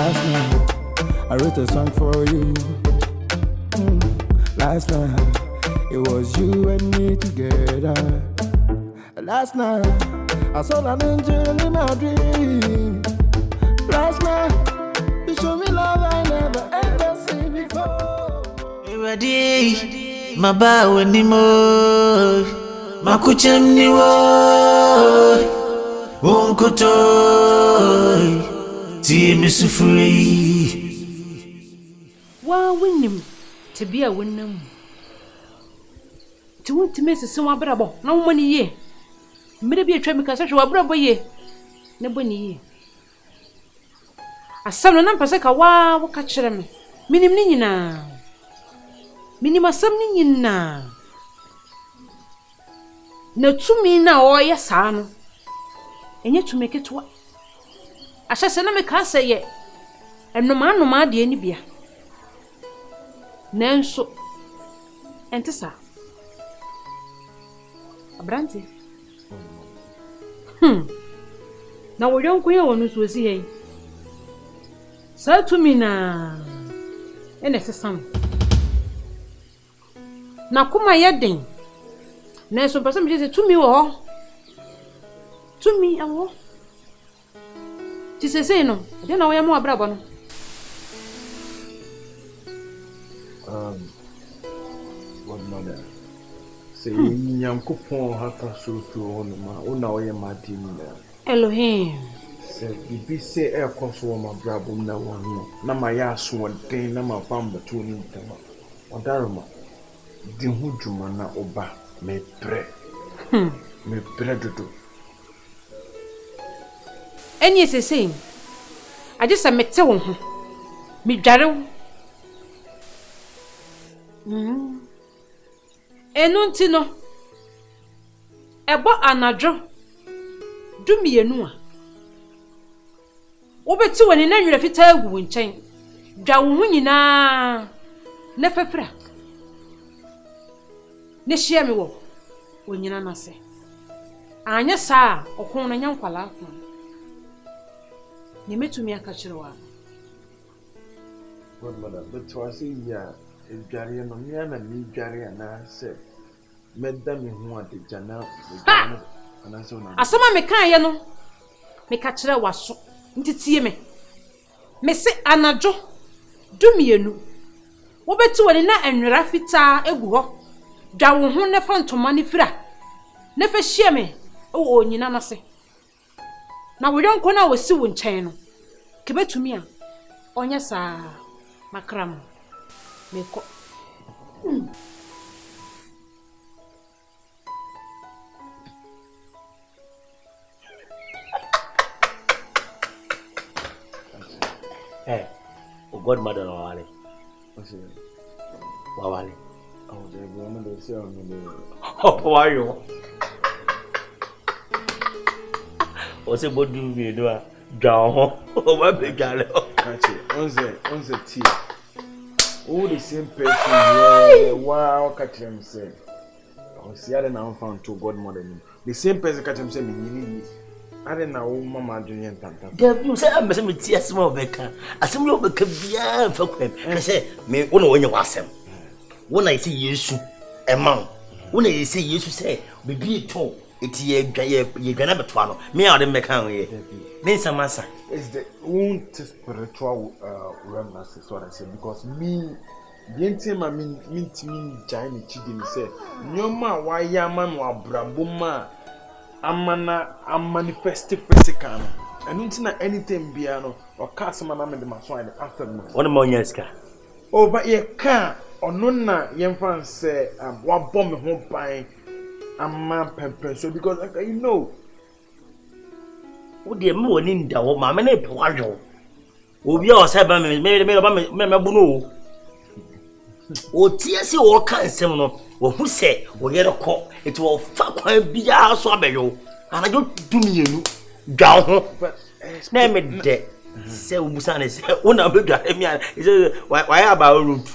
Last night, I wrote a song for you. Last night, it was you and me together. Last night, I saw an angel in my dream. Last night, you showed me love I never ever seen before. Ready, my bow anymore. My kuchem ni wo, unkuto, ti misufuri. Wa winnim to be a winnem. To want to miss a summer brabo, no money ye. Maybe a tremica such a brabo ye. No bunny ye. A son of Nampasaka, wow, catch them. Minimina. Minima something na. No to me now, or yes, son. And yet to make it what? I shall send me can't say yet. And no man, no man, the any beer. Nanso, ente sa. Abranti. Na wo yon kuye wonu so si hey. Sa to me na. Ene sesam. Na kuma yeden. Nanso pese me say to me wo ho. To me awo. Ti say no. De na wo yam abrabo no. What mother? Say, Yankupon hata so to on ma, una oye madini. Elohim. Say, be say air consul my brabo na one, na my ass one day, na my bamba to him. Odarama, the hujumana oba, me pre. Me predator. And yes, the same. I just met so. Me jaro. Enunti no ebo anadwo dumienu a wobeti woni na nwere fita agu nchen dwa wo hu nyina na fafra ne hia me wo onyina na se anya saa okon na nyankwala afo ne metumi aka kirewa What mother? But was ya Jarian on Yana, me Jarian, I said, Madame, who wanted Jana, and I saw now. Asama me kan ye no me ka kire waso ntitie me me se anadwo dumienu wo beti woni na enwera fita egu ho dwa wo ho ne fa ntoma ne fira ne fa hie me o onyina na se na wo yonko na wo si wo nchen no kebetumi a onye saa makram meko Eh, o godmother no wale. Wale. Oh, they woman they say on the How are you? O se bodu mi do a down. O ma be gale. catch it. On the tea. All the same person. Wow, catch him say. Oh, see, I don't know found two godmother. The same person catch him say me. I don't know mama doing tanta. You say I'm me tea asem obeka. Asem lo obeka bia fa kwem. I say me wona wonye wasem. Wona isi Yesu ema. Wona isi Yesu say bibi to eti ye dwana betwa no. Me a de meka ho ye. Me nsamasa. It's the own spiritual realm, that's what I say. Because me, the entire me giant chidin say, Nyoma, why yaman wa brabuma, I'm manifesting physical. And until anything piano or cast man in the maswine after me. One more yeska. Oh, but ye can't or nonna, young fans say, what bomb home buying a man pepper. So because you know. Wo de me woni nda wo ma me na pe wajo obi a o se ba me bunu o tie se wo kan sem no wo hu se wo yere ko eti wo fa kwan bia so abeyo anajo dumienu dwa ho na me de se wo busa ne se wo na be dwa mi a se wa ya ba root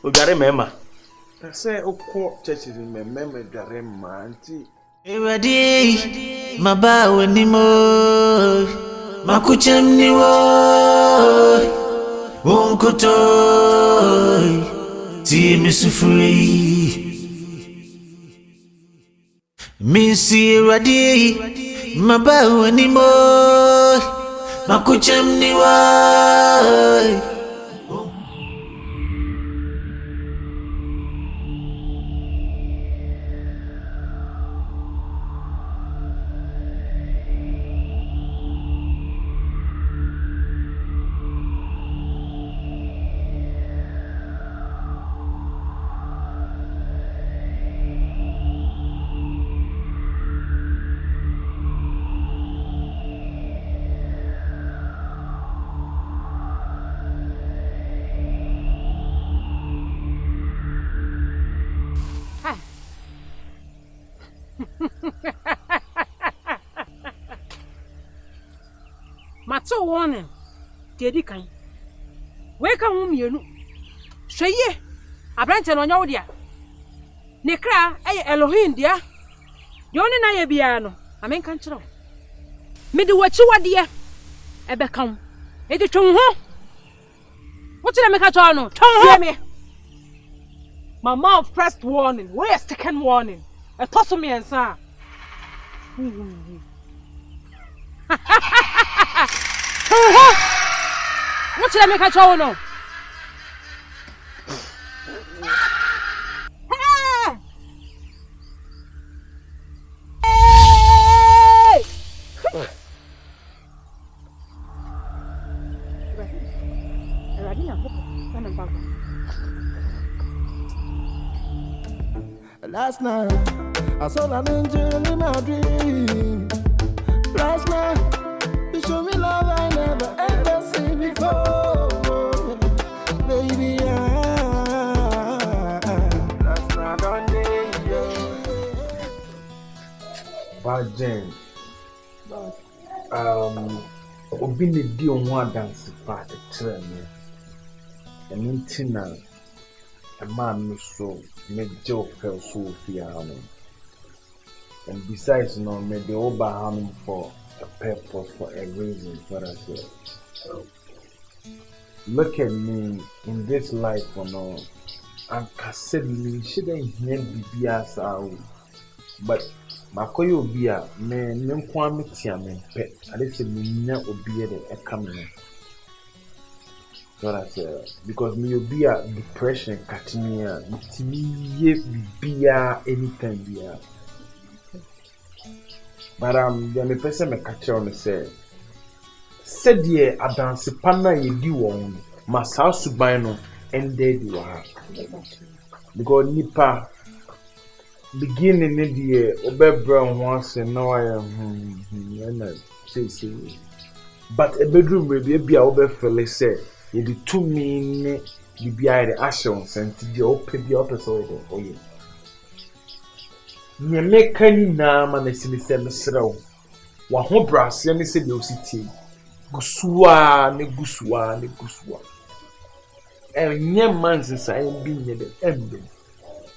o dware mema say okko churches in me dware ma anti Ready, my bow anymore. My kuchem ni wo. Unkotoy, tie me sufree. Minsi radi, mabawa ni mo, makuchem ni wai. Mato warning. Tedi kan. We ka hu mienu. Hweye. Abrante no nyawo dia. Ne kra eye Elohim dia. De oni na ye bia no. Amen kan kire. Me de wachi wade ebe kan. E de twon ho. What did I make a turn on? Tell me. My mom first warning. Where is second warning? A toss me and sir. What did I make a turn on? Last night, I saw an angel in my dream. Last night, you showed me love I never ever seen before. Baby, last night on day. But Jane, obi ne di onwa dance pa the train. And intina, a man so make joke her so fiano. And besides, no, make the Oberham for a purpose, for a reason, what I say. Look at me in this life, you know, and said me shouldn't hear BBS out. But Makoyo Bia, man, no quantity, I mean, pet. I listen, me never be a coming. What I say, because me be a depression catching me, it's me be anytime be. But the person me catch on say, said ye a dance panna ye do on, must house to buy no, and there you are. Because nipa beginning in the year, Obe Brown once and now I am, say, but a bedroom will be a Obe Fele say. You do 2 mean you be the actions and to open the opposite for you. You make any name and a silly semestro. What home brass, and said you city. Gusua, negusua, negusua. And young man's inside being at the end.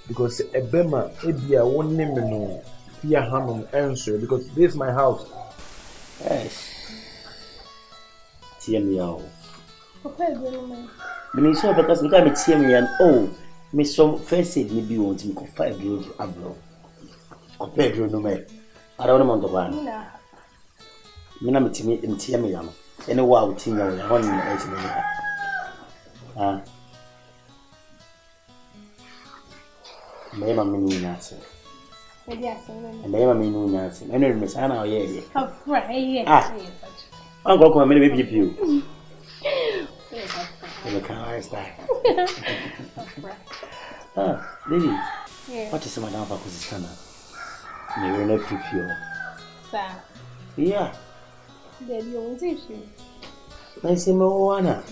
Because a bema, it be a one name no fear hammer answer because this is my house. Yes. TMO. Me so because we got me see me and oh me some first aid me be want me go 5 years abroad. Compared to no me. I don't want to ban. Me na me see me yam. Any wow thing now I want me 8 million. Ah. Me ma me ni na se. Me ma me ni na se. Me no me say na o ye. Oh right. Ah. I'm going to come and maybe you. Look how I start. Ah, lady. Yeah. What is my name for Kusana? Maybe not feel. Sir. Yeah. Daddy, you want to see? I say, Moana.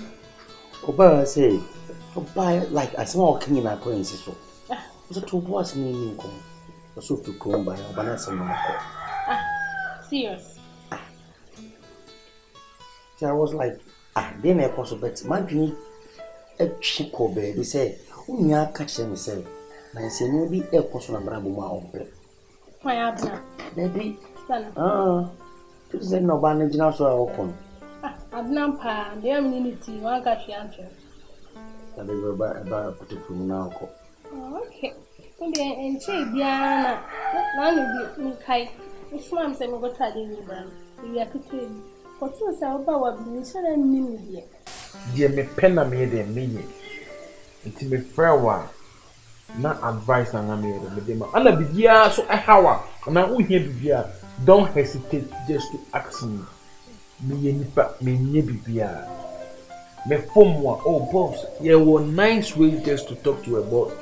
Oba say, buy like a small king in our coins. So, was it 2 boys in income? So to go by a banana. Serious. I was like, then I was bet my dream a chico baby say, Unya catch them say, and I say, maybe a person of Brabuma on play. My abna. Daddy, Stella. to say no banana so I open. Abnampa, the immunity, one got the answer. And they go back about put it from now. Okay. And say, Diana, none of you, Kai. Miss Mom said, "Go to the river." We are to what was our power, Minister and Mimi. Dear me pen a made a meaning. It's me fair one. Not advice and I made a medema. And a big year, so a hour. And I will hear the don't hesitate just to ask me. Me nipa, me nebibia. Me form one. Oh, boss, there were nice ways just to talk to a boss.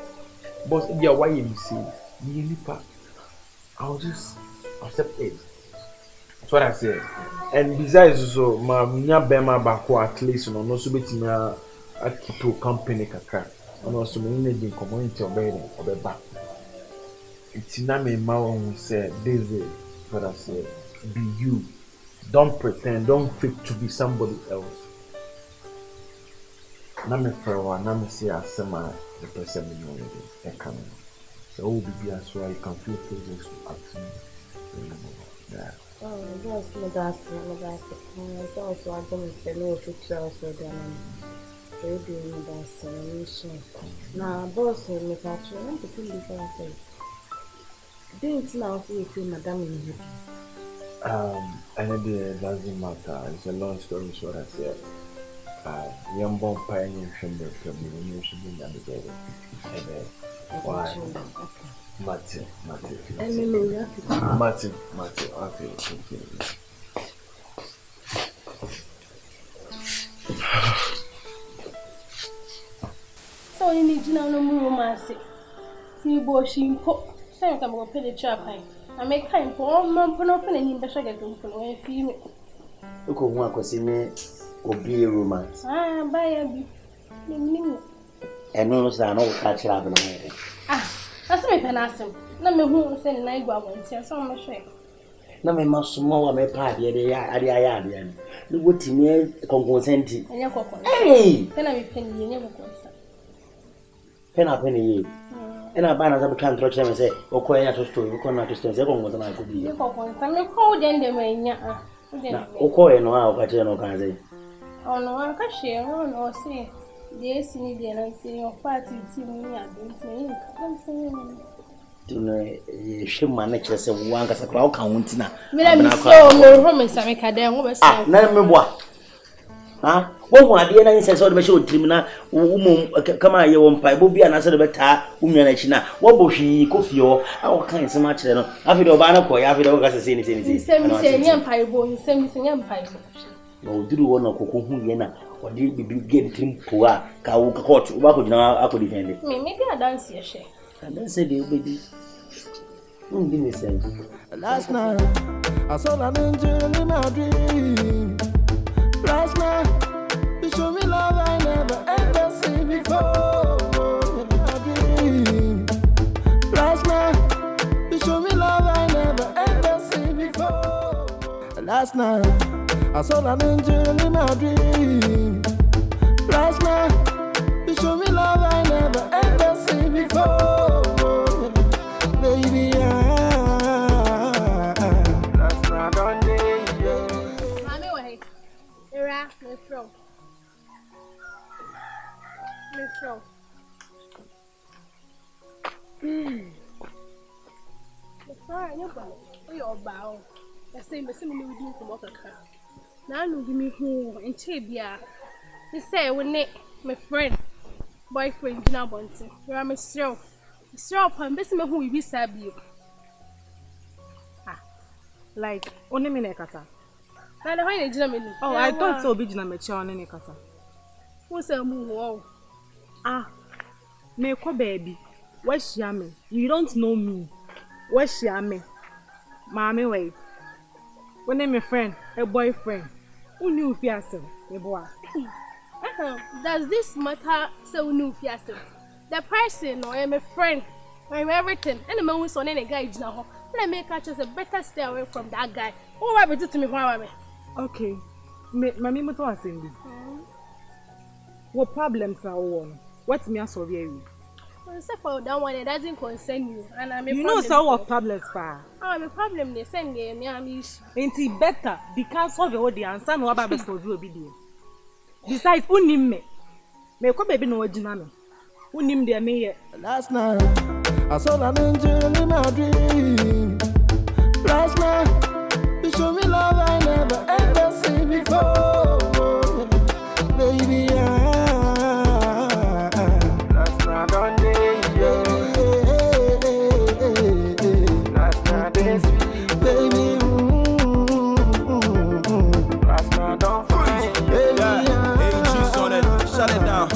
Boss, if you're why you say, me nipa, I'll just accept it. That's what I said. And besides, so my bema bako at least, you know, no so bit me a keep company kakra. And also me need the community obey back. It's not me who said this is what I said. Be you. Don't pretend, don't fake to be somebody else. Na me for one, na me say asema the person me know it can. So will be as well you can feel things to ask me. Yeah. Oh, just my so also I don't say no to tell so then they do me now boss me catch you to feel different things. Didn't now see madam in here. And it doesn't matter. It's a long story, is what I said. Young bomb pioneer from the community should be done together. Why? Martin. Okay. So you need to know no more, Massy. See, boy, she put some time go pay the trap. I make time for all my open and you better get them from where you Look at one see me or be a romance. Ah, buy a bit. And no, I know catch up in a That's me, Penasim. Let me who send a night go and see some shame. No, my most small, my party, and the wood to me consent. And your cocoa. Hey! Then I be penny, you never consent. Pen up any. And I ban as I can't touch them and say, "Oh, quiet to story, you cannot to stay second was an I could be." You cocoa, and the cold end the way, yeah. Oh, no, I'll catch you no can say. Oh, no, I can share one or say, yes, in Indian and say your party to me. I don't say, to know, she manages a one as a crowd count now. Let me show no romance. I make a damn over. Ah, never what? Ah, what the other says, all the show, Timina, come on, you won't pay, Bobby, and answer the better, China. What was she, coffee, or our kind so much? After the Banako, after the Gas, anything. Send me a empire boy, send me empire. No, do one of Cocuhuna, or did we get him poor, Kauka court, what would now I could defend it? Maybe I dance your share. And then said, baby. Didn't say. Last night, I saw an angel in my dream. Last night, you showed me love I never ever seen before. My dream. Last night, you showed me love I never ever seen before. Last night, I saw an angel in my dream. Last night, you showed me love I never ever seen before. Baby, last night on day, yeah. Mommy, wait. Era, me throw. Sorry, no problem. You're bow. The same we do from what now, no give me home and Chibia. They say, when my friend, boyfriend, now wanting. You are myself. Stop and best me who we be sabi. Like, only me nekata. Now the whole Germany. Oh, I thought so. Be jina mecha only nekata. Who say move? Me ko baby. Where's Yame? You don't know me. Where's Yame? Mommy, wait. When I'm a friend, a boyfriend. Who knew Fiasel? A boy. Does this matter? So new Fiasel. The person or I'm a friend, I'm everything. And the man who's on any guy now. Let me catch us a better stay away from that guy. Oh, what do to me, Mama? Okay. Mammy, what was in? What problems are on? What's me so very? Except for that one, it doesn't concern you. And I'm a You problem. know so what problems pa. I'm a problem. They send me I'm issue. Ain't it better because of the the answer no about best for you obedient. Besides, unim me. Me ko baby no wajina me. Unim de me here. Last night, I saw an angel in my dream. Last night, you showed me love I never ever seen before. Baby, last night on day, last night this, baby, last night on fire, baby, shut it down.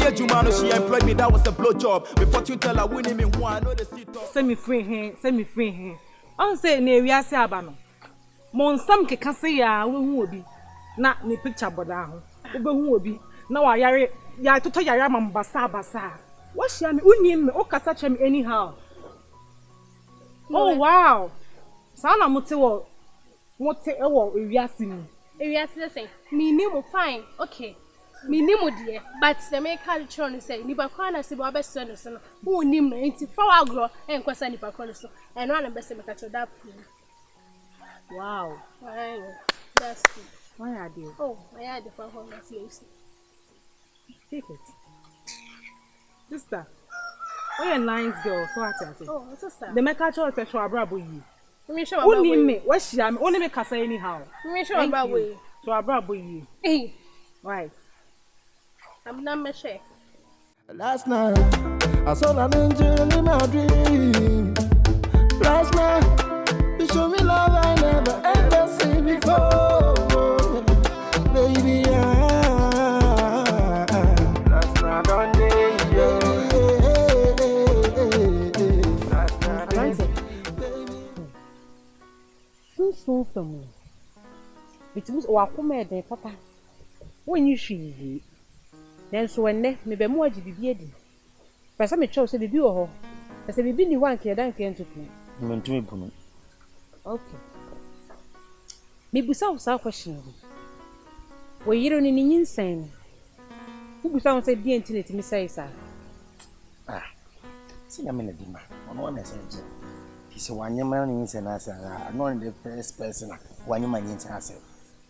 Jumano, she employed me, that was a blow job. Before you tell her winning me who I know the seat. Send me free here. On say ne wi ase aba no. Mon sam keka se ya we hu obi. Na ne picture boda ho. Wo be hu obi. Na wa yare ya toto yare basa. What share me unim me o kasa che me anyhow. Oh wow. Sana mote wo e wo wi ase ni. Wi ase say me ni mo fine. Okay. Me ni mo dear, but the make culture no say nipa kwana se bo abeso no so no who nim no enti fa wa agro en kwasa nipa kwana so and one be say make cho that proof. Wow. That's it. Why are you? Oh, I had the for home slaves. Take it. Sister. Oh, a nice girl. So what I say? Oh, sister. The make culture say show abrabo yi. Me show abrabo. Who nim me? What she am? Only make kasa anyhow. Me show abrabo. So abrabo yi. Eh. Why? I'm not my share. Last night, I saw an angel in my dream. Last night, you showed me love I never ever seen before. Baby, last night on day, last night, So for me. It was wakuma papa. When you see then so when me be mo agi bibie di. Pesa me chow se bibi wo ho. Pesa bibi ni wan ke dan ke ntutu. Me ntumi bunu. Okay. Me busa usa question. Wo yiro ni nyinsen. Wo busa won se di entity me say sa. See na me na dima. Ono na say je. Kisi wanyema ni nyinsen na say no the first person wanyema nyinsen say.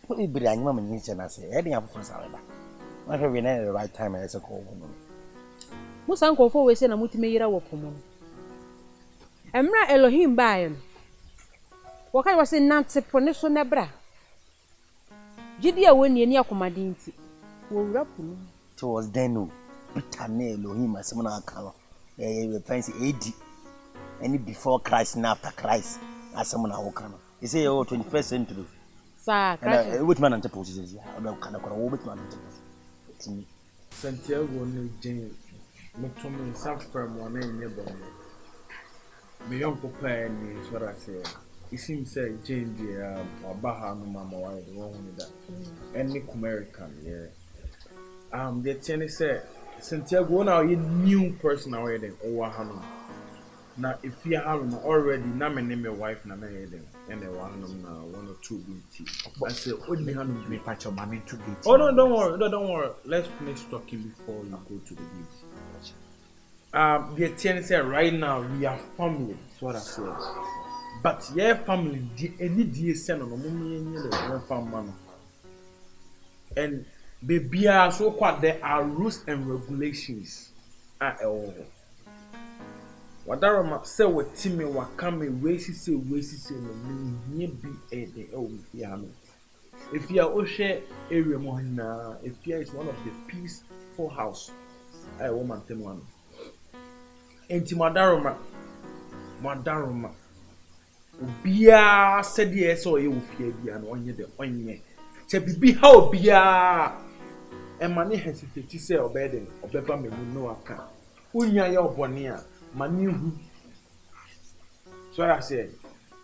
Wo ibiri anyema nyinsen na say. E dey afofo sa weda. I have been at the right time as a call. Musa nkofo we se na mutime yira wo pomo. Emra Elohim bae no. Wo kai wase nante pone so na bra. Gidi a woni ani akomade nti. Wo wura pono. It was then no. Bitane Elohim asemna aka no. Fancy AD. Any before Christ and after Christ asemna wo kana. You say oh 21st century. Sa Christ. Which man ante positions ya. Oda kana kwa wo bitman ante. Santiago no Jane Motomi South from one neighbor. My young papa and is what I say. It seems that Jane the Baha no mama why the wrong with that. Any American, yeah. The tennis said Santiago now a new person already over Hanum. Now if you have already now my name your wife na married them and they want now 1 or 2 BT. I said only Hanum be patch your mommy 2 BT. Oh no, don't worry. Let's finish talking before you go to the beach. The tennis said right now we are family. That's what I said. But your family any day send on the family. And baby so quite there are rules and regulations. Wadarama say what Timmy wakame wesi no me be the if you are Oshe area mohina if you is one of the peaceful house I woman tem one enti madarama obia said yes or you fear bia no onye de onye che bibi ha obia e mane hesitate say obeden obeba me no aka unya ya obone a mani so I said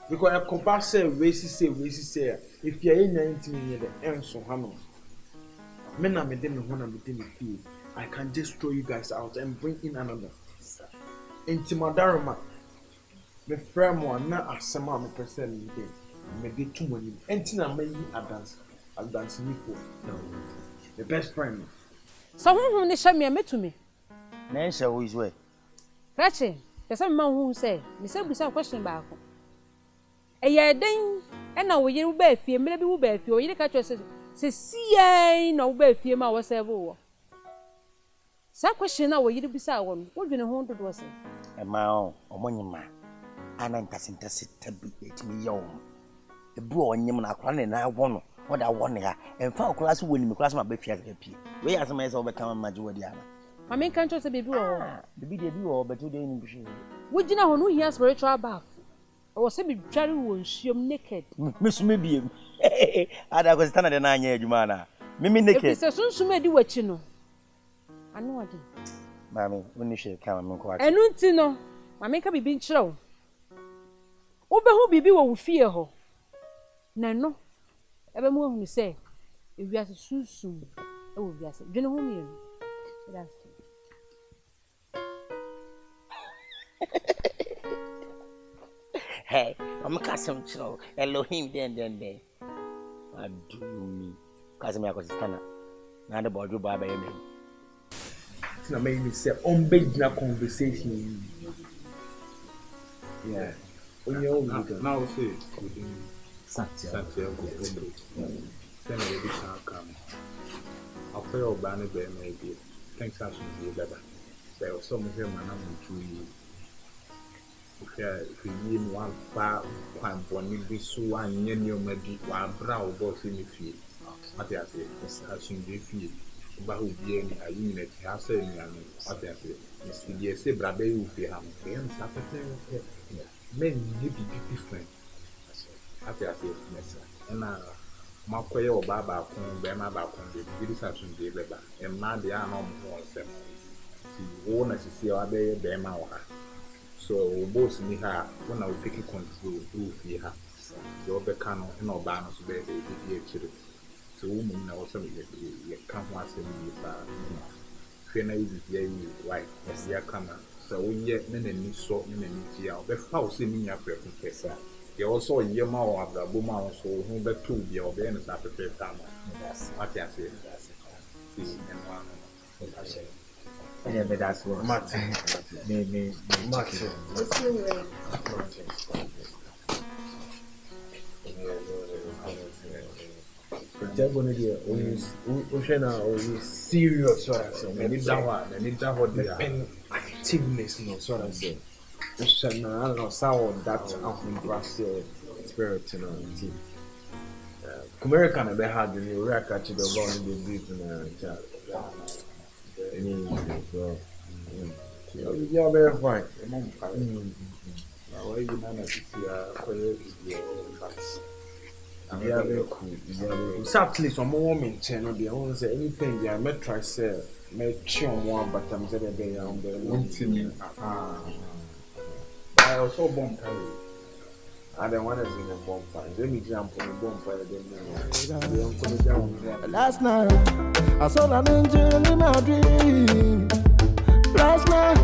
because I compare say racy say if you are in 19 years the enso hano me na me dem ho na me dem feel I can just throw you guys out and bring in another intimadaroma me frame one na asema me person me dey too many entina me advance nipo no the best friend So who ni sha me metumi Nensha who is where? Rache, the same man who say, Miss Ebusa question back. A year then, and now we will bear fear, maybe we bear fear, you catch us. Say, see, no bear fear, my was ever. Some question now, you be sound. What do you know? What was it? A mao, or monument. And I'm passing to sit to be me young. The boy on him and I and I won what I want here, and found class winning class my baby. We as a mess overcome a majority. My main country is a baby. The video do, but today in Bush. Would you know who he has spiritual bath? I was a bit cherry wound, she naked. Miss Maybe, I was standing at 9 years, Jumana. Mimi naked. It's a soon to do what you know. I know what it. Mammy, when you should come and quite. And no, no, my make up be being show. Oba who be will fear her. No, ever more who say, if we are soon, oh, yes, do you know whom you? That's Hey, I'm a custom show. Elohim, then. I do me. Casimir Costana. Not about you, Baba. It's not made me say, on bed na conversation. Yeah. Now, say, Santiago, then I will come. I'll play all banner there, maybe. Thanks, I should be better. There was some of them, and I'm to you. If you one far, one bonny, this one, you may be one brow boss in the field. What I say, I should be field. But who be any a unit has said, what I say, Mr. Yes, Brabe will be having friends after men may be different. What I say, yes, and now. Makoye or Baba Kun, Bema Bakun, the Vision de Beba, and Nadia no more seven. She won't see our day, Bema. So, both me her, when I will take it control, do fear her. Your Becano and no banners, baby, children. So, woman, also, you come once a year. Fena is very white, as they come. So, we yet men and so many years, but false in your professor. You also hear more of the woman, so whom the two be obeying at the first time. What I say, yeah, but that's what Martin. Martin. Japanese, we serious. What I say, they need that what they are. Activeness, no, so I say. I don't know, sound that Afro-Brazil spirit, you know. American, they had the new record to the one in the beat and you're very fine. Why you manage to see Yeah, very cool. Sadly, some women channel, they won't say anything. They are met try say, make sure one, but I'm saying they are on the one. I also bomb carry. I don't want to see a bonfire. Let me jump on a bonfire. Last night, I saw an angel in my dream. Last night,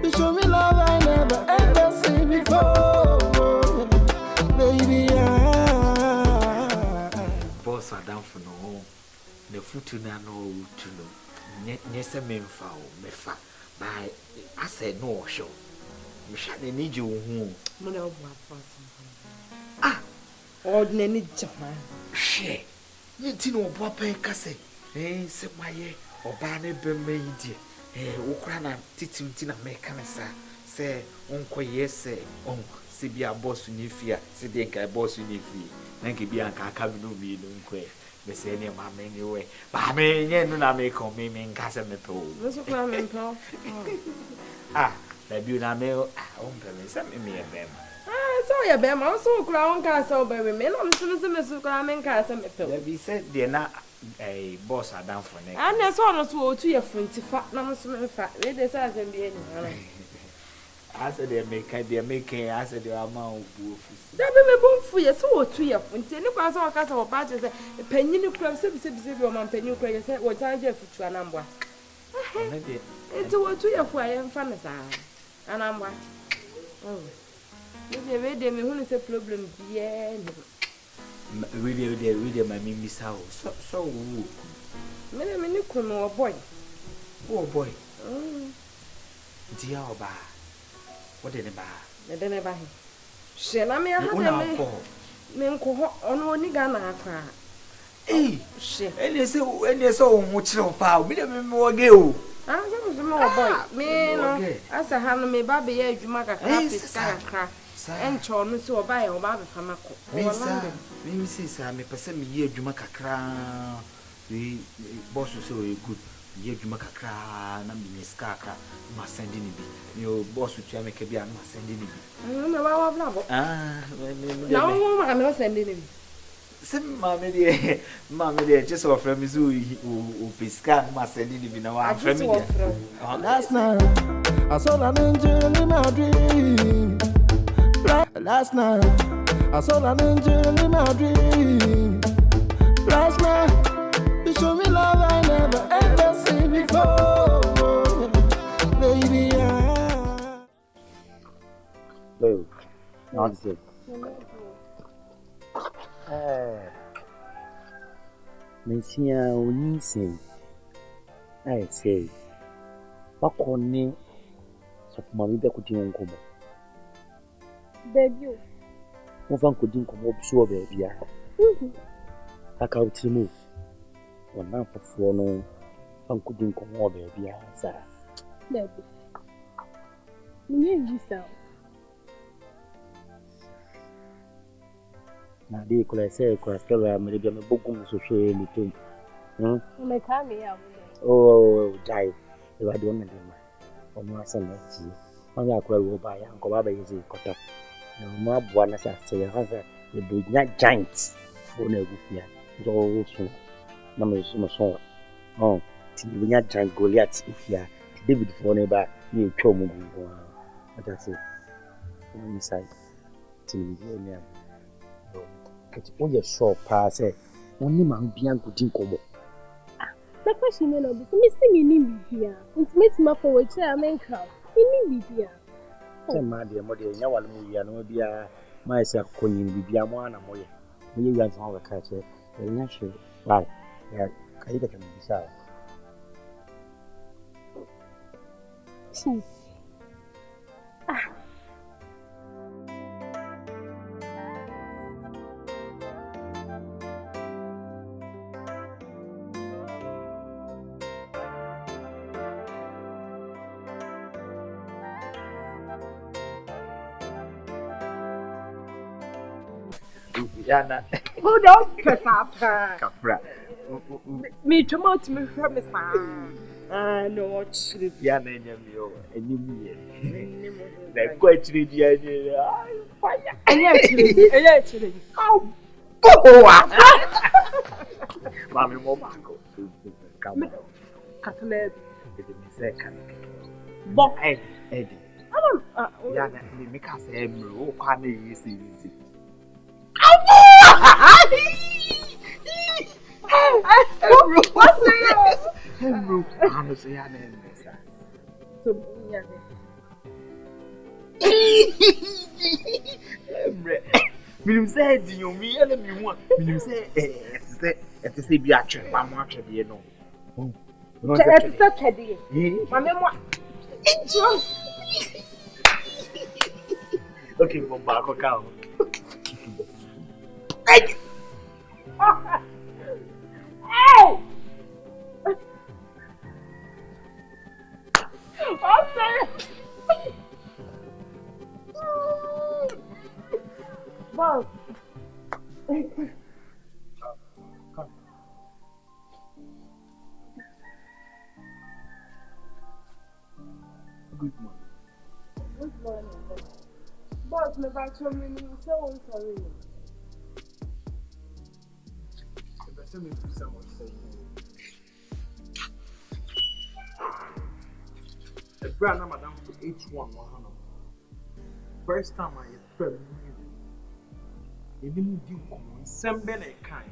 you showed me love I never ever seen before. Baby, Boss are down for no home. The foot to know to know. Yes, a memfow, mefa. By I said no show. We need you home. Ah, ordinary Japan. She, you didn't know Papa Cassay. Eh, say my ye, or Barney Bermaid. Eh, Ukrana, Titina Mecanesa. Say, Uncle, yes, say, Sibia boss in fear, Sibianca boss in fear. Thank you, Bianca, come to me, don't quay. Miss any of my many way. But I may not make on me, and Casameto. Ah. The Buna Mail, send me a bam. I saw your bam, also crown castle, baby. Men on Mr. Cramming Castle. We said they're not a boss are down for next. And I saw us to your friend to fat numbers fat. Read the size and be any. I said they're making, I said they are amount of wolf. That be both for your soul to your friend. Look at our castle of badges, a penny new club, your man, penny you credit, what time you put to a number. It's what to your fire and fun. And I'm what? Oh, maybe ready me when it's a problem. Yeah, really, my Miss House. So, many couldn't know a boy. Oh, boy. Dear Oba, what did it buy? Me de ne ba he. Hye na me ha de me nko ono oni ga na akra. Hey, hye. Any so much of power. Me wage o. Ah, you mo boy. Me no. Asa ha no me ba be ya adwuma kakra pesa kakra. Encho no so oba e oba be fama ko. Me say sa me pese me ye adwuma kakra. We boss so good. Ye adwuma kakra na me ska kakra. Ma send ni bi. Me boss tua me ka bia na send ni bi. Me wa blabo. Ah, na wo ma me send ni bi. Sem mama de just offer me so o pescar ma send ni bi na wa offer me. Last night I saw an angel in my dream. Last night I saw an angel in my dream. Last night you showed me love I never ever seen before. Baby, Babe, not good. Mesia onise I say bakone so mami be kudi nkomo Baby. Mo fan kudi nkomo obuso be bia aka utimu wona fofo no fan kudi nkomo be bia sa Baby. Ninguém disse. na de kula se kula stella me bia me bogum so hwe ni tom Me kame ya. oh dai e wa de on de ma onu asa na ti on ya kula wo ba ya nko ba ba yezi kota na mo abua na sa se ya ha e do nya giant fo na egufia do so na me so oh ti do nya giant Goliath ifia David fo na ba ni etwa mu gu ata se ni sai ti ni ni o ye sure pa say oni ma bia gudi nkomo The question is not because Mr. Mini Bibia. It's made my forward chair main crowd. Mini Bibia. say ma de mo de nya wale mu ya no bia ma say konyin bibia mo ana mo ye mo ye yan so ha ka che e nya hwe right ya kai da kan bisa Yana. Who don't press up? Kapra. Me to mount me from Miss no what Yana nyamio enimi ye. Na kwa chiri dia ni. Fire. Actually. Oh. Boa. Mami mo bako. Come. Katale. It me say kan. Bo Eddie. Yana ni me ka say emro kwa na yi si. What's this? I'm saying I didn't So, yeah. Minimum said, you me and me one. Minimum say, at the same reaction, my march at the end. It's such a day. My memoir. Okay, from back account. Hey! Wow. Good morning. Good morning. Boss, my back to me, so sorry. Me to someone say the brand I'm down to H1 100. First time I felt you didn't do some better kind.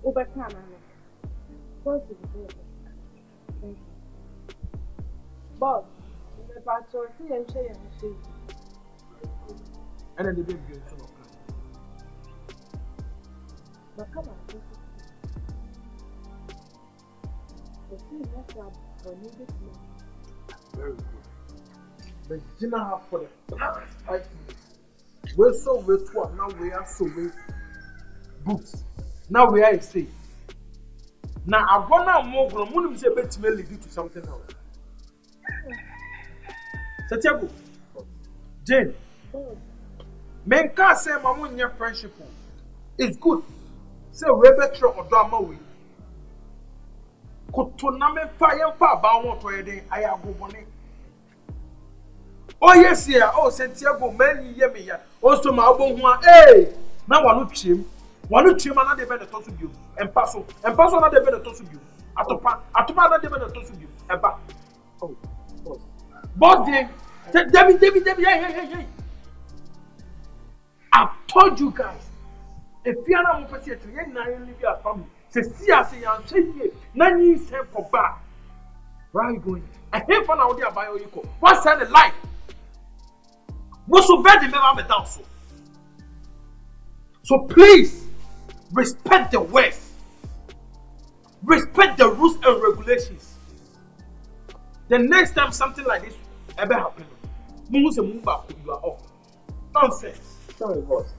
Overcome, boss is good. Thank you. Boss, the back to see and say and see. And then the baby is But come on, the thing is that Very good. But dinner have for the past 5 minutes. We're so way to now we are so way books. Now we are say. Now I'm gonna move from one of the best may lead you to something else. Santiago, Jane, men can't say my money friendship. It's good. Say we better or drama we. Kotoname fire far about what we're doing. I have go money. Oh yes, yeah. Oh Santiago, man, hear me here. Also my one. Hey, now one not chim. One not chim another better talk to you. And pass another better talk to you. Atopa another better talk to you. And back. Oh, boss, Debbie, hey. I've told you guys. If you are not moving to you live your family. Say, see, I say, I'm saying here. None you say for back. Where are you going? I came from out there by your equal. What's that the life? What's so bad? They never met down so. So please respect the West. Respect the rules and regulations. The next time something like this ever happens, move back, you are off. Nonsense. Sorry, boss.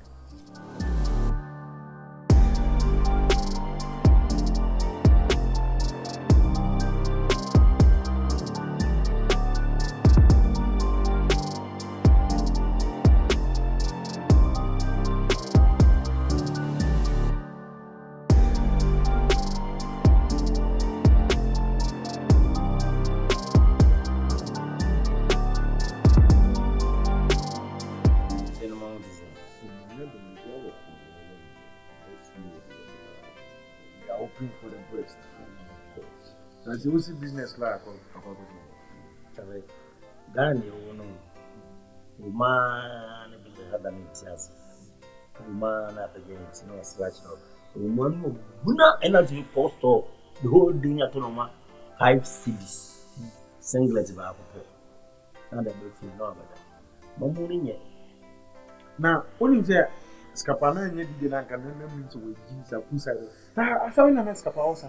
For the breast. That's the only business like Ghana, you know, woman, had an interest. Woman at the games, no scratch out. Woman, Buna energy post the whole thing at Tonoma 5 cities. Singlet about and the beautiful novel. Mamunia. Now, what is that? Scapana and you did not come into with jeans and pussycat. I saw in a scapa. Was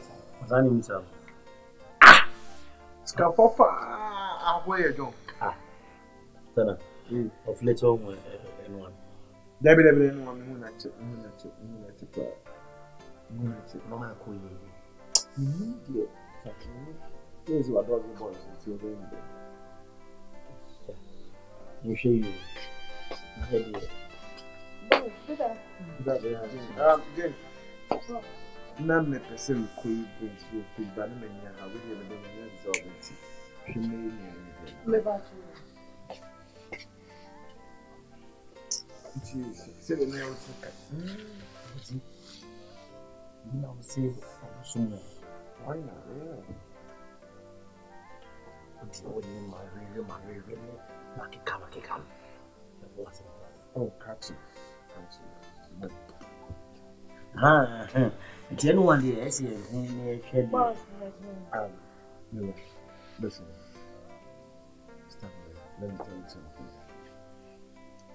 I himself? Scapofa, where you go? Tana, of little anyone. Debbie, anyone who not chip, Mama Queen. Immediate. Here's what dog boys until the end. You show you. Jane. None of the person could bring you to Banamania. How would you ever do it? She made me. Said the nail to you know, say, soon. Why not? Oh, catch it. It's anyone there, I see no, listen. Stand there. Let me tell you something.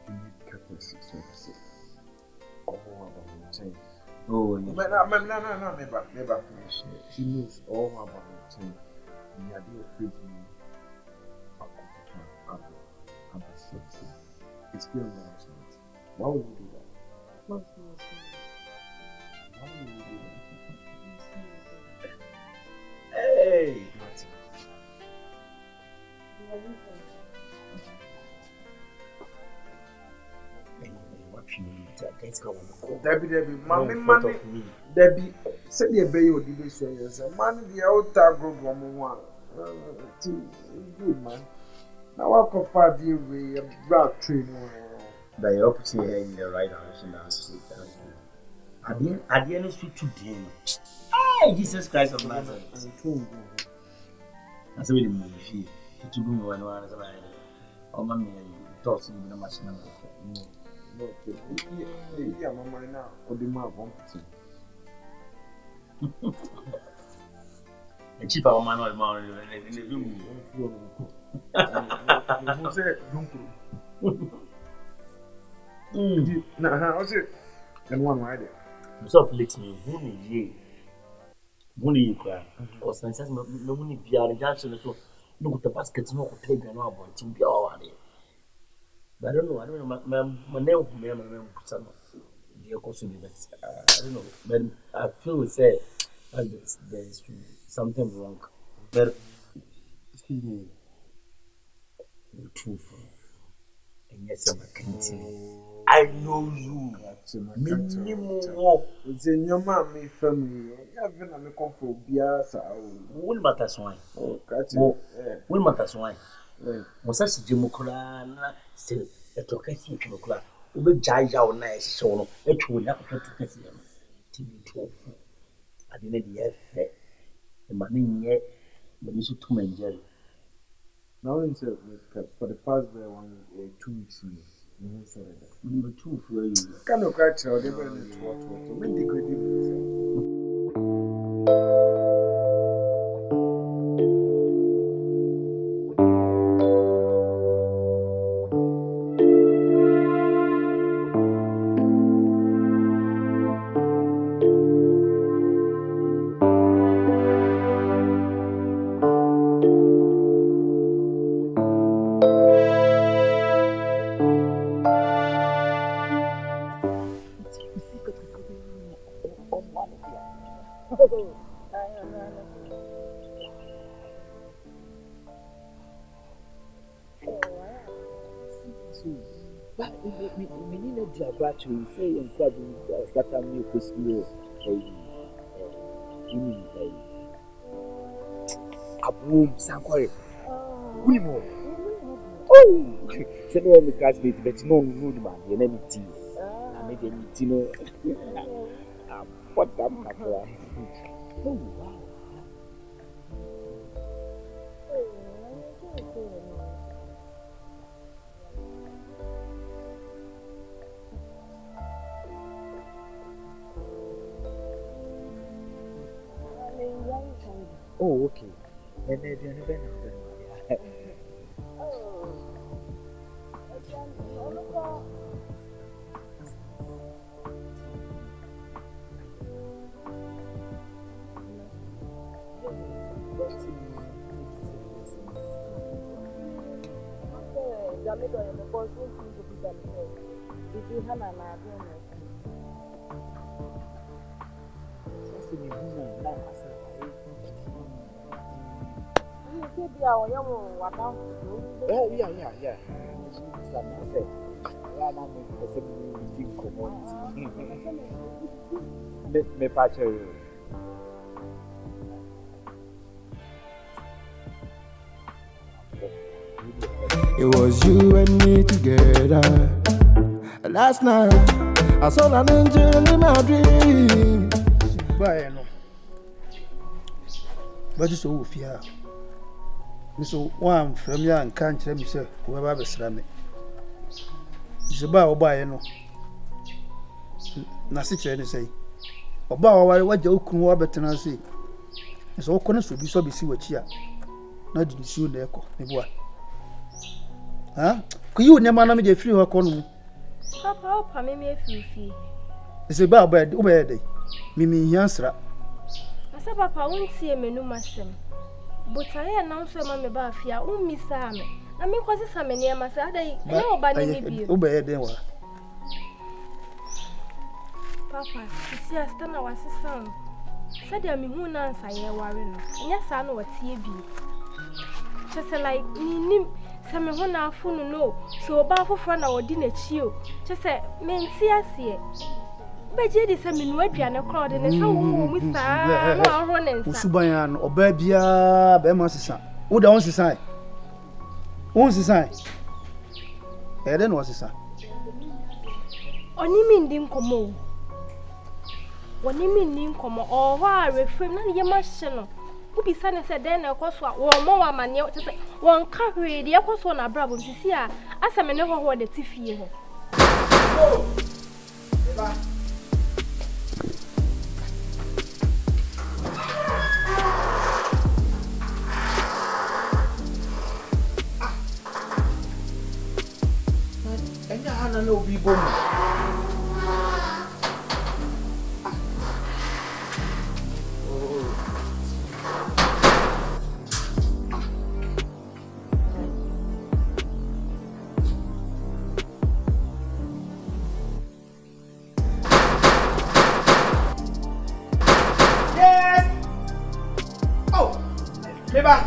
You need capacity to all about routine. Oh, Never finish. She knows all about routine. You are afraid to it's still embarrassment. Why would you do that? Why would you do that? Hey! Debbie, mommy, Debbie, said the bay or the so man, the outer group one. Good man. Now, I can find you with a black tree. By your opportunity in the right direction, at the end of to them. Hey, Jesus Christ of Nazareth. That's what the movie to do one as I oh, mammy, thoughts in the machine. Yeah, Mamma now, or the map one. A cheaper man or man in the room. Who said, Now, how's it? And one right there. So, let me who ye. Money cry. Or since no money be our junction, so look at the baskets, no take an hour, to be all on it. But I don't know, my name, son. Dear Cosume, I don't know, but I feel say there's something wrong. But excuse me, the truth. And yes, I know you. Minimum. It's in your mommy family. I've been a comfort bias. Will matter swine. Will matter swine. Was such a Jimocrana still a Tokasi Jimocra. Ube Jaja or nice so it will not to Cassie. TV12. I didn't yet the money yet, but you should to Manjel. Now, for the past 2 weeks, Number 2 for you. Cannot catch out ever in the water to make the good. Actually, say in Quabu, Satan, you could see a boom, Sanquari. Winimo. Oh, send all the classmates, but no good man, the enemy tea. I made any tino. What damn capra. Oh, wow. Oh, okay. And then you're never know. Yeah. Me patch It was you and me together. Last night, I saw an angel in my dream. Bye, no. But it's so fear. So one from young can't let me say, whoever is ramming. It's about buy no. Nasicha any say. About what you can wear better than say. It's all corners to be so busy with here. Not did you see the echo, me boy. Huh? Could you never know me the free or corner? Papa, me free. It's about bed, obey. Mimi answer. I said, Papa won't see a menu master. But I announced my Bafia, Miss Sammy. I mean, was this a many of my Saturday? No, but obey then. Papa, you see, I stand our son. Said I mean, who answer your warren. And yes, I know what he be. Just like me, some of one our phone no. So about for fun our dinner chill. Just say, men see us here. But Jedi sent me no piano crowd and it's how we saw running. Subayan or Babia Bemasisa. Who don't say? Who's the sign? Eden was the sign. Only mean dim come. When you mean come or why refrain, none of your machine. Who be son said then, of course, one more man, you say, one carry the upper one a bravo, to see her, as I may never hold the tiffy. And I know be born. Meba.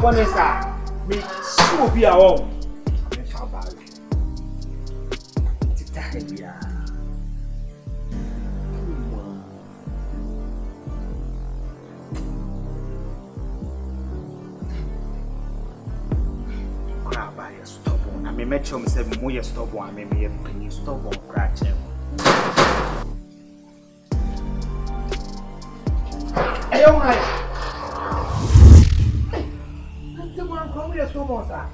Vanessa, me so be awon. Me fa ba. Titahia. Kraba ya stubborn. I me metro me say mo ya stubborn, me me penny stubborn crash. Ayo ngai. Yes, no more, sir.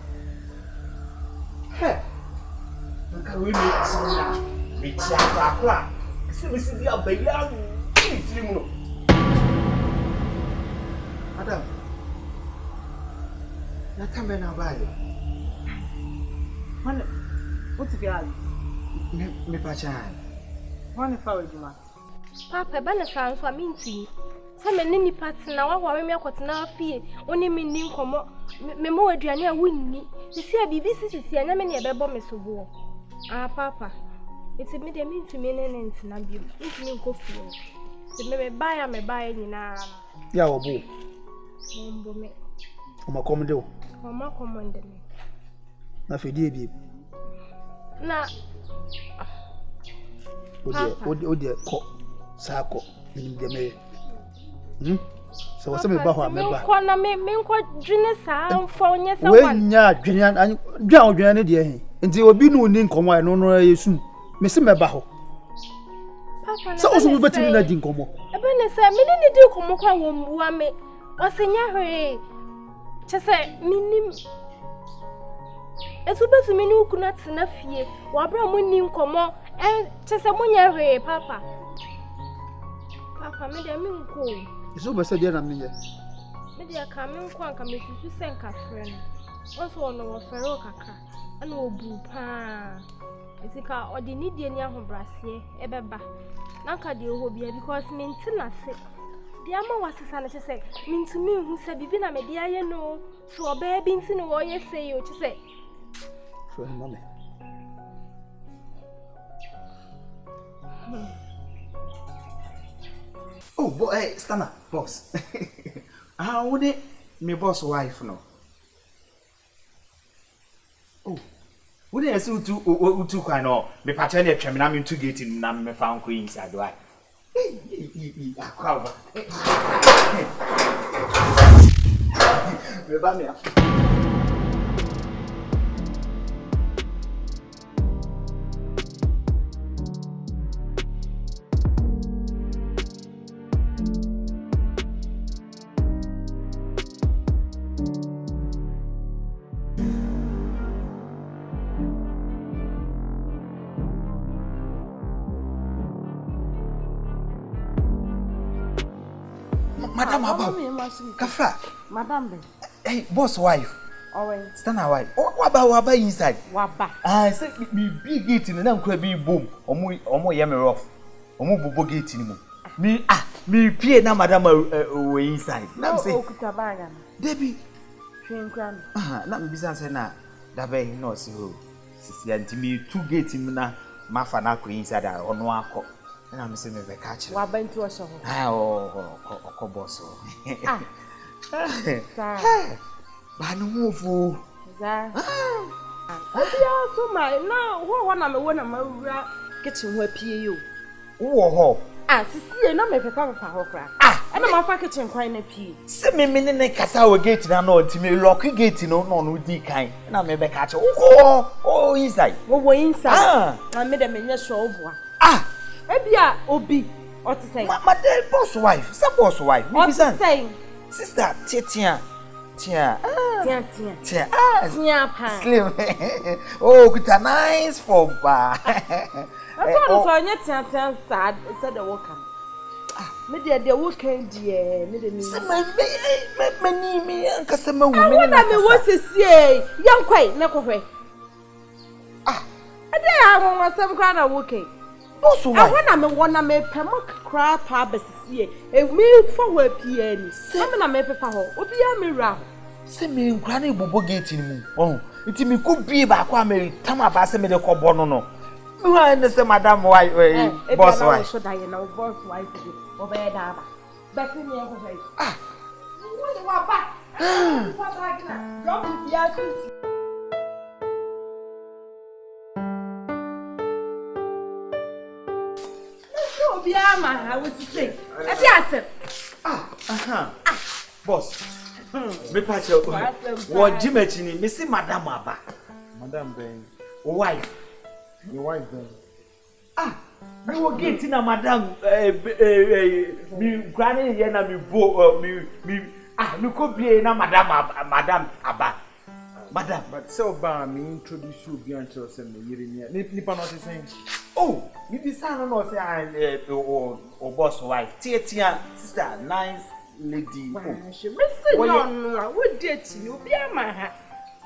Hey, look at we meet some meet Yakra. See, we see the baby. Madam, na come na buy. What if you are? Me pacha. One for you, ma. Papa, bana sounds for me tea. Some any parts now, what we make now fear. Only meaning come up. Me mo aduane a wonni. Sisi a bibi sisi anya me ne ebebo me sobo. Ah papa. Iti me de me ntumi ne ntina bi. Ntumi nkofie. Se me buy nyina. Ya obo. Mbo me. O ma komde o. O ma komde me. Na fedi bi. Na Odi ko sako ni de me. So what's me ba ho ameba. Ko na me nko dwene saa mfa onye sa wan. We nya dwene dwan ne de he. Nti obi no ni nkomo no no yesu. Me se meba ho. Papa na. So oso betimi na di nkomo. Ebe ne se me ni di nkomo kwa wo mbuwa me. Osenya hwe. Chese minim. Esu betimi ni ukuna tena fie. Wa bra mo ni nkomo. Chese mo nya hwe papa. Papa me de me nko. Iso be se dia na me ye. Me dia ka me nko anka me susu senka frɛ no. Oso no wo fɛre o kakra. Ana obu pa. Esika odi ni die ni ahobrase ebeba. Na ka de ho bia because me ntina se. Dia ma wasesa na kyese me ntumi hu se bibi na me dia ye no. So oba bi nti no wo ye sei o kyese. So mama. Oh, boy, hey, stand up, boss. How would it me boss wife no? Oh, would I see two kind of me pattern a trim and to get in Nam me found queens at right? A crowd. Madam Abba. Kafra. Madam be. Hey, boss wife. Alright. Stand away. Waba inside. Waba. Ah, say me big gate in na nkwa bi boom. Omo ye me rough. Omo bobo gate ni mo. Me pie na madam we inside. Na say. Okuta baga. Debi. Twinkran. Na me bisa say na da be no si ho. Sisi anti me two gate mu na mafa na akọ inside a ono akọ. Na me say me be catch. Waba nti o sho ho. Okọ boss. Sa. Ba no move. Za. Obia so my na ho na me wo na mawura kitchen ho apie yo. Wo ho. Sisi na me pepa ho kra. Ana ma fa kitchen kwan na pie. Se me ne kasa wo gate na no ti me lock gate no di kan. Na me be catch. Oh inside. Wo inside. Na me de me nye so obua. Ebia obi oti say. Ma the boss wife. Sa boss wife. Me bisan. Say. Sister Tia. Tia pa. Slim. Oh, good nice for ba. I thought so nya tia sad said the worker. Me dey work dey me dey me. Se me ankasa ma wu me. I want me wo sesie. Yankwai na kohwe. Ade ya won wasem kra na work. boss why? When I'm one I'm a pemo crap abesi e me for we pie ni. Am na me pepa ho. Obi a me ra. Se me nkra na ebobo gate ni mu. Oh, nti me ku bie ba kwa me tama ba se me de kobo no no. Me wa ne se madam why boss why? So that you know boss why to obe da ba. But me e ko say. Ah. Wo wa ba. Wa ba gina. Don't be a Obiama, I would say. Boss. Me patch out. What Jimmy, Missy Madame Abba. Madam Ben. Wife. Your wife Ben. I will get in a madam. Me granny and me bo me. Me could be na Madame Abba. Madam, but so bad me introduce you beyond yourself. Nipa not saying. Oh, you decide no say I or boss wife. Tia sister, nice lady. She listen no, we date you be my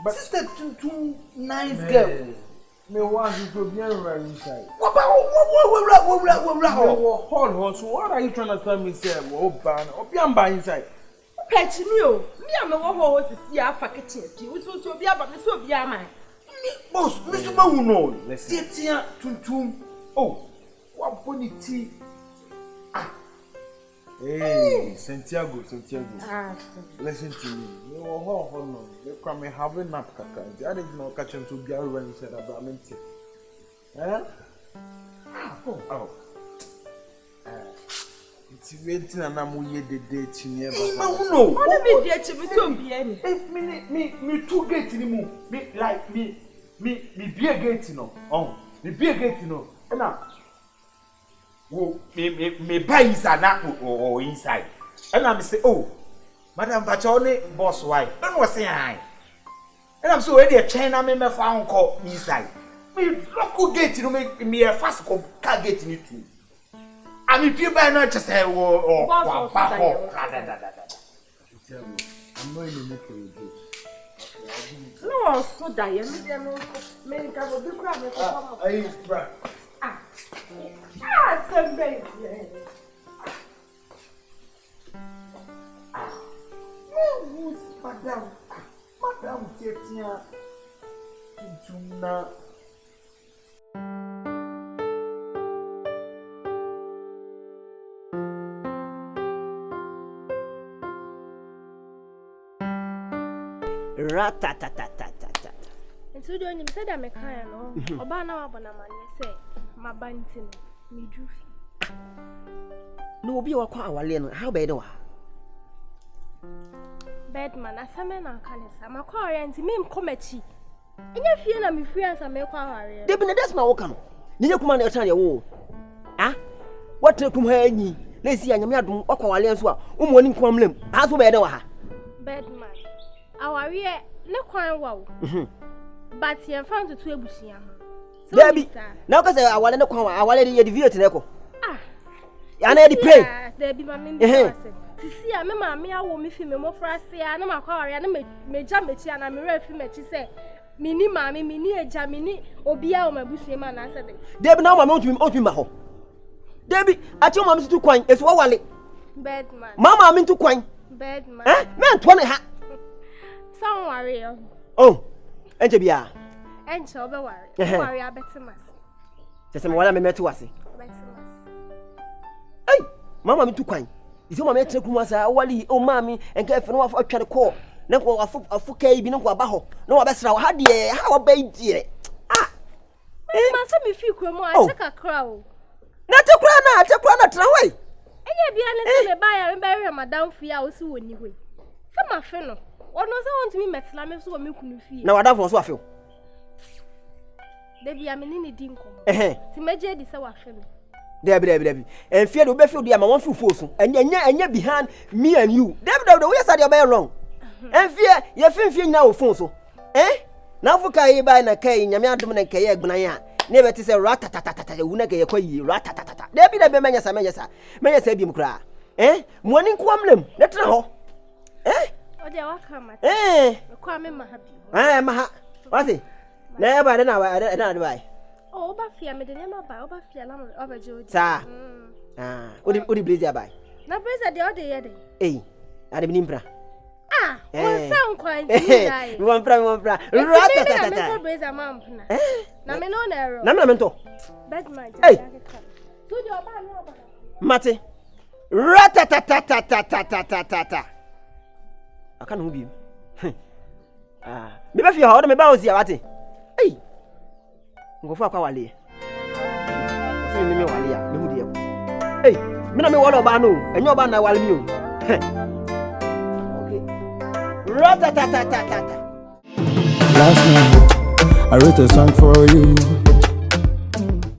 but sister too nice girl. Me want you to be around inside. What? So what are you trying to tell me, sir? Oh, ban, Obiamba inside. Petty you. Me am a wo to see afa kitchen. You so be about me so be my. Boss, Mr. Mawuno. Tia tum. Oh, what pony tea? Hey, Santiago. Listen to me. You no. You come and have a nap, Kaka. I didn't know catching to be around inside about me. Eh? Oh. It's waiting and I'm with the date here. No. What be there to me so be any? Me two gates in the moon. Me like me be a gate, no. Oh, me be a gate, no. Now, me buy inside now or inside. And I'm say, oh, Madam Bachone, boss wife. Don't was saying hi. And I'm so ready a chain. I me found call inside. Me local gate, you know, make me a fast car gate in it too. I mean, people are not just say, oh, I'm not in the mood for you. No, so die. Me can be crying. Some baby. Who's Madam Tia Tuna. Ratatatatata. And so you said I'm a kind of Obana Bonamani say, my bantin, me juicy. No, be a quite how bad do Bedman, as a man, I can't say, I'm a quarry me comedy. And you feel I'm free as a milk quarry. Debin, that's my welcome. Did you come on your tiny wall? Ah? What to come here? Let's see, I'm not doing what alliance were. Morning come limb. As well, Bedman, our rear, no quarry wow. But he found the two bushia. Debbie, now because I want to come, I want to deviate to Echo. Ah, I need to pay. Debbie, my mean, to see a mamma, me, I will miss him more for us. Say, I know my car, and I may jump at you, and I'm a refuge. She said, Mini, mammy, mini, a jamini, or be out my bushia man. I said, Debbie, now I'm out to my home. Debbie, I told Mamma to coin, it's what Bedman. Mamma, I'm into coin. Bedman. Man, 20 hat. Some warrior. Oh, and to be a. And so be worry a better mass. Just what I met to us. Hey, Mamma, me too kind. Is your mamma take was a wally, oh, mammy, and care for no of a call. No, a full cave, no, a baho. No, a best how dear, how a baby. Ah, must me few more. I took a crow. Not a crown, not a crown, away. And you be honest, me buy and bury Madame Fia was so anyway. Some of fellow. Or no, I want to be met slamming so milk in the field. No, I don't want to feel. Debbie, I'm in dinkum. To measure this our family. Debbie. And fear to be filled, I'm one fool, and you're behind me and you. Debbie, the way I said you're wrong. And fear, you're feeling now, Fonso. Eh? Now for Kay by a Kay, Yamadu and Kay Gnaya. Never to say ratatata, Unaka, ratatata. Debbie, the Manyasa, Maya said him cry. Eh? Morning quamlum, that's all. Eh? Oh, they are come. Eh? Kwame Mahabi. I am a what's it? Never an hour, I don't know why. Oh, Obafia, me the name of Obafia, over Joe. Sir. Odi blaze by. Na blaze the other year. Hey, I didn't impra. Ah, one sound quite. One fra. Ratata. Blaze a mom. Na me no narrow. Namento. Bed my. Hey. So your man. Mate. Ratata. I can't move you. Maybe if you hold me about here, what? Hey, go for a wali. Me wali, me who dear. Hey, me no me wala banu, and your bana wali me. Okay. Last night, I wrote a song for you.